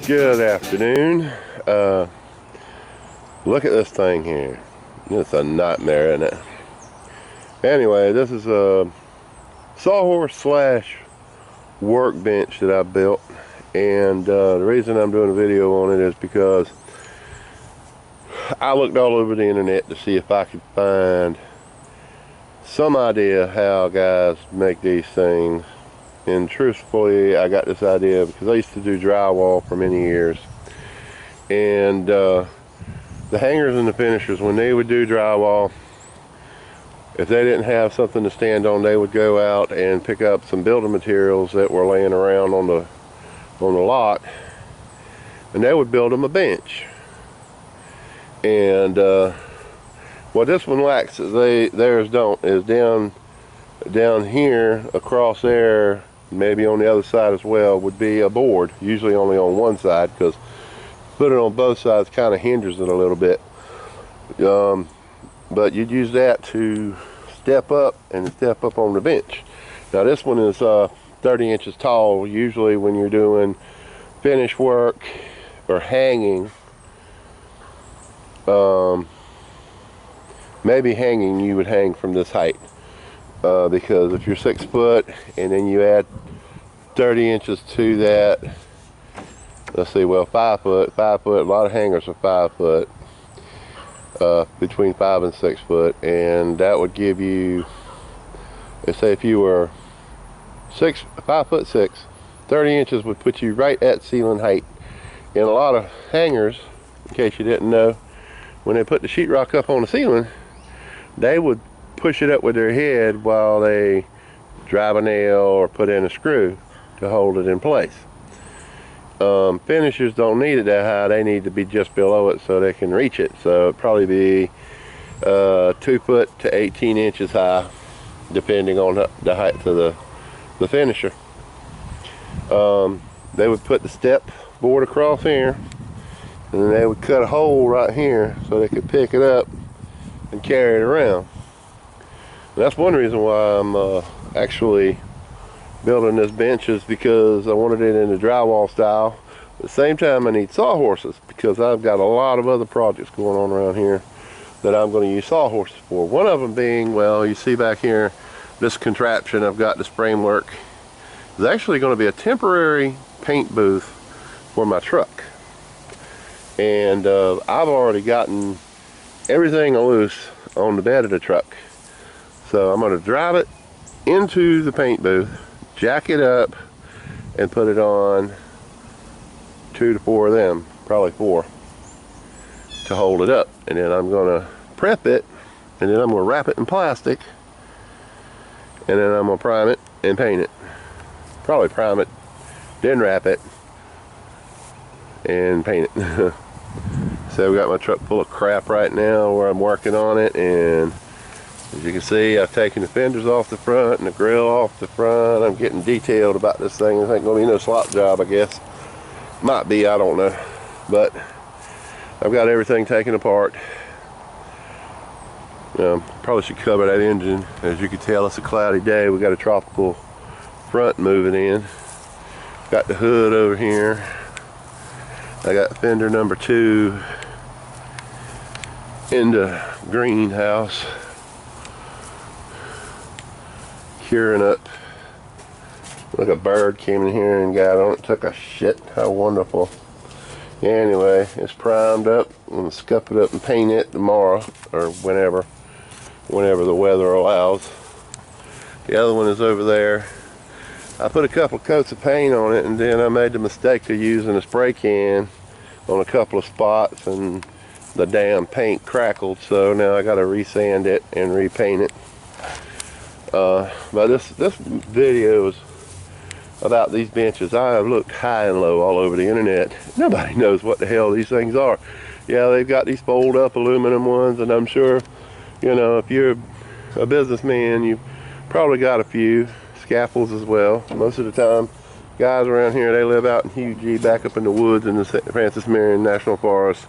Good afternoon. Look at this thing here. It's a nightmare, isn't it? Anyway, this is a sawhorse slash workbench that I built, and the reason I'm doing a video on it is because I looked all over the internet to see if I could find some idea how guys make these things. And truthfully, I got this idea because I used to do drywall for many years, and the hangers and the finishers, when they would do drywall, if they didn't have something to stand on, they would go out and pick up some building materials that were laying around on the lot, and they would build them a bench. And what this one lacks, theirs don't, is down here across there, maybe on the other side as well, would be a board, usually only on one side, because put it on both sides kind of hinders it a little bit. But you'd use that to step up on the bench. Now this one is 30 inches tall. Usually when you're doing finish work or hanging, maybe hanging, you would hang from this height. Because if you're 6 foot and then you add 30 inches to that, let's see, well, 5 foot, a lot of hangers are 5 foot, between 5 and 6 foot, and that would give you, let's say if you were 5'6", 30 inches would put you right at ceiling height. And a lot of hangers, in case you didn't know, when they put the sheetrock up on the ceiling, they would push it up with their head while they drive a nail or put in a screw to hold it in place. Finishers don't need it that high. They need to be just below it so they can reach it. So it'd probably be 2 foot to 18 inches high, depending on the height of the finisher. They would put the step board across here, and then they would cut a hole right here so they could pick it up and carry it around. And that's one reason why I'm actually building this bench, is because I wanted it in the drywall style. At the same time, I need sawhorses because I've got a lot of other projects going on around here that I'm going to use sawhorses for. One of them being, well, you see back here, this contraption I've got, this framework, is actually going to be a temporary paint booth for my truck. And I've already gotten everything loose on the bed of the truck. So I'm going to drive it into the paint booth, jack it up, and put it on 2 to 4 of them, probably 4, to hold it up. And then I'm going to prep it, and then I'm going to wrap it in plastic, and then I'm going to prime it and paint it. Probably prime it, then wrap it, and paint it. So we got my truck full of crap right now where I'm working on it, and as you can see, I've taken the fenders off the front and the grill off the front. I'm getting detailed about this thing. It ain't going to be no slop job, I guess. Might be, I don't know. But I've got everything taken apart. Probably should cover that engine. As you can tell, it's a cloudy day. We got a tropical front moving in. Got the hood over here. I got fender number 2 in the greenhouse, curing up. Look, a bird came in here and got on it, took a shit. How wonderful. Anyway, it's primed up. I'm gonna scuff it up and paint it tomorrow, or whenever the weather allows. The other one is over there. I put a couple coats of paint on it, and then I made the mistake of using a spray can on a couple of spots, and the damn paint crackled, so now I gotta resand it and repaint it. But this video is about these benches. I have looked high and low all over the internet. Nobody knows what the hell these things are. Yeah, they've got these fold up aluminum ones, and I'm sure, you know, if you're a businessman, you've probably got a few scaffolds as well. Most of the time, guys around here, they live out in Hugh G, back up in the woods in the Francis Marion National Forest.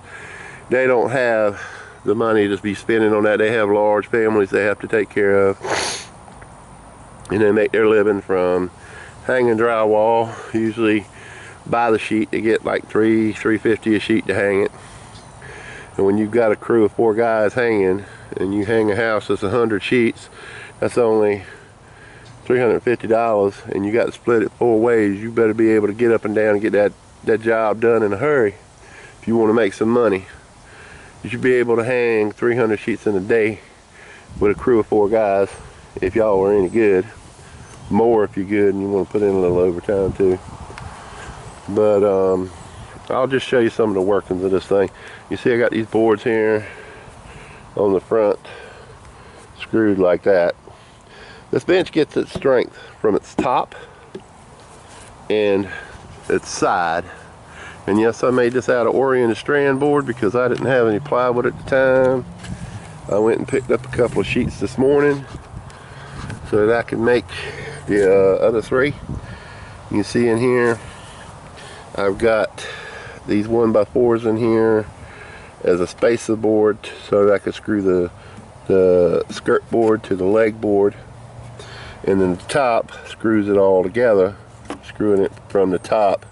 They don't have the money to be spending on that. They have large families they have to take care of, and they make their living from hanging drywall, usually buy the sheet. They get like $3.50 a sheet to hang it. And when you've got a crew of 4 guys hanging, and you hang a house that's 100 sheets, that's only $350, and you got to split it 4 ways. You better be able to get up and down and get that job done in a hurry if you want to make some money. You should be able to hang 300 sheets in a day with a crew of 4 guys if y'all are any good. More if you're good and you want to put in a little overtime too. But I'll just show you some of the workings of this thing. You see I got these boards here on the front screwed like that. This bench gets its strength from its top and its side. And yes, I made this out of oriented strand board because I didn't have any plywood at the time. I went and picked up a couple of sheets this morning so that I could make the other 3. You can see in here I've got these 1x4s in here as a spacer board so that I could screw the skirt board to the leg board, and then the top screws it all together, screwing it from the top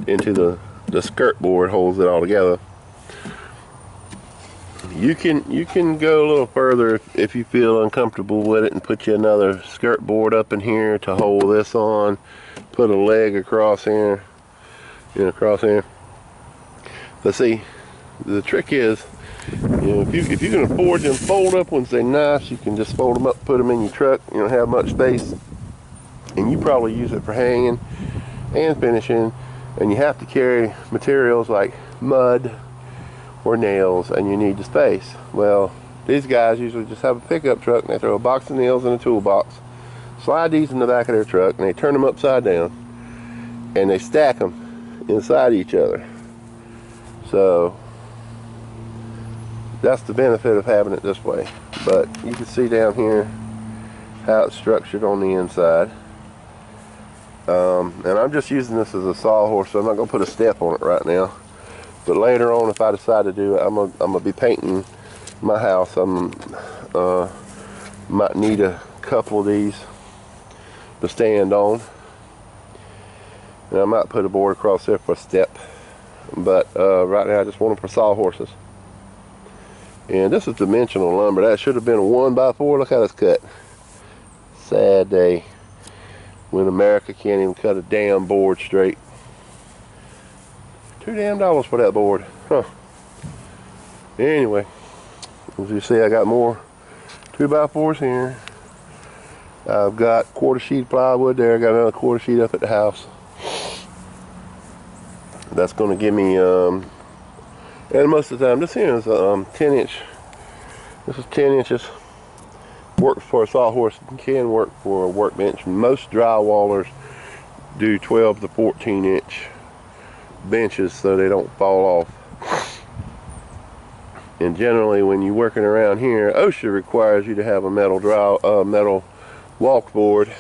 into the skirt board holds it all together. You can go a little further if you feel uncomfortable with it and put you another skirt board up in here to hold this on, put a leg across here, across here. But see, the trick is, if you can afford them fold up ones, they're nice. You can just fold them up, put them in your truck. You don't have much space, and you probably use it for hanging and finishing. And you have to carry materials like mud or nails, and you need the space. Well, these guys usually just have a pickup truck and they throw a box of nails in a toolbox, slide these in the back of their truck, and they turn them upside down and they stack them inside each other. So that's the benefit of having it this way. But you can see down here how it's structured on the inside. And I'm just using this as a sawhorse, so I'm not going to put a step on it right now. But later on, if I decide to do it, I'm gonna be painting my house. Might need a couple of these to stand on, and I might put a board across there for a step. But right now, I just want them for sawhorses. And this is dimensional lumber. That should have been a 1x4. Look how it's cut. Sad day when America can't even cut a damn board straight. $2 damn for that board, huh? Anyway, as you see, I got more 2x4s here. I've got 1/4 sheet plywood there. I got another 1/4 sheet up at the house. That's going to give me, and most of the time, this here is a 10-inch. This is 10 inches. Works for a sawhorse. Can work for a workbench. Most drywallers do 12 to 14-inch benches so they don't fall off. And generally, when you're working around here, OSHA requires you to have a metal walk board.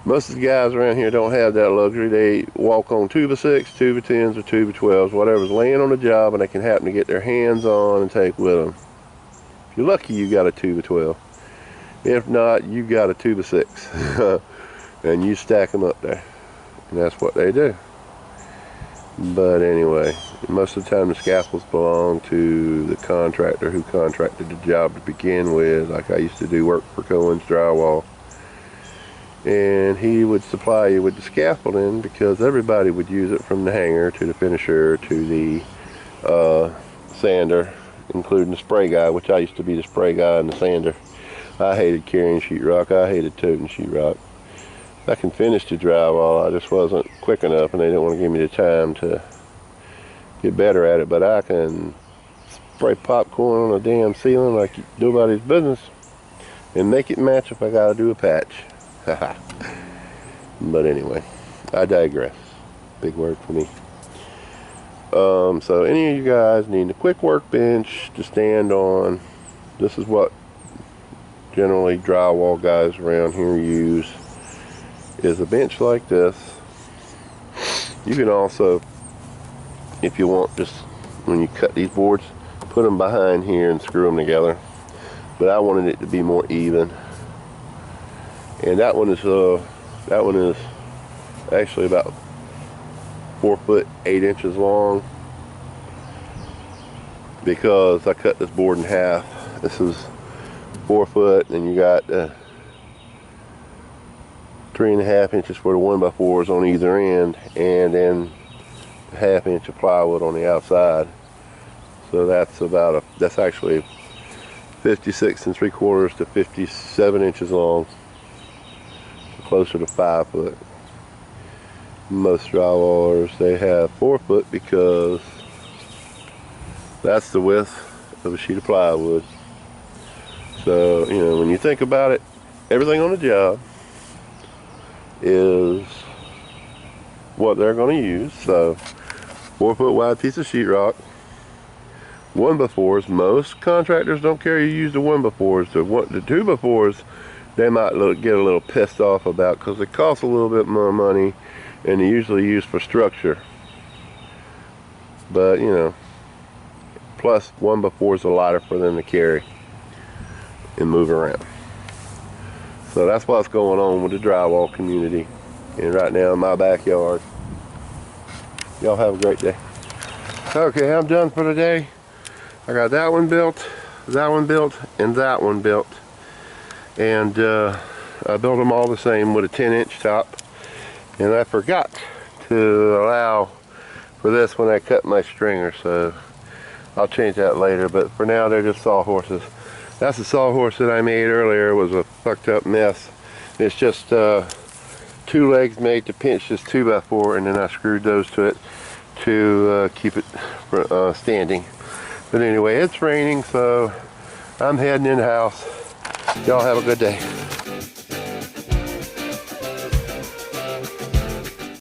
Most of the guys around here don't have that luxury. They walk on 2x6, 2x10s, or 2x12s, whatever's laying on the job and they can happen to get their hands on and take with them. If you're lucky, you got a 2x12. If not, you got a 2x6. And you stack them up there. And that's what they do. But anyway, most of the time the scaffolds belong to the contractor who contracted the job to begin with. Like I used to do work for Cohen's Drywall. And he would supply you with the scaffolding because everybody would use it, from the hanger to the finisher to the sander, including the spray guy, which I used to be the spray guy and the sander. I hated carrying sheetrock. I hated toting sheetrock. I can finish the drywall. I just wasn't quick enough, and they didn't want to give me the time to get better at it. But I can spray popcorn on a damn ceiling like nobody's business and make it match if I gotta do a patch. But anyway, I digress. Big word for me. So any of you guys need a quick workbench to stand on, this is what generally drywall guys around here use, is a bench like this. You can also, if you want, just when you cut these boards, put them behind here and screw them together. But I wanted it to be more even. And that one is actually about 4 foot 8 inches long, because I cut this board in half. This is 4 foot, and you got 3.5 inches for the 1x4s on either end, and then a 1/2 inch of plywood on the outside. So that's actually 56 3/4 to 57 inches long, closer to 5 foot. Most drywallers, they have 4 foot because that's the width of a sheet of plywood. So, you know, when you think about it, everything on the job is what they're going to use. So 4 foot wide piece of sheetrock, 1x4s. Most contractors don't care you use the 1x4s. The 2x4s, they might get a little pissed off about, because they cost a little bit more money and they're usually used for structure. But, you know, plus 1x4s are lighter for them to carry and move around. So that's what's going on with the drywall community, and right now in my backyard. Y'all have a great day. Okay, I'm done for today. I got that one built, that one built, and that one built. And I built them all the same with a 10-inch top. And I forgot to allow for this when I cut my stringer, so I'll change that later. But for now, they're just sawhorses. That's the sawhorse that I made earlier. It was a fucked up mess. It's just 2 legs made to pinch this 2x4, and then I screwed those to it to keep it standing. But anyway, it's raining, so I'm heading in the house. Y'all have a good day.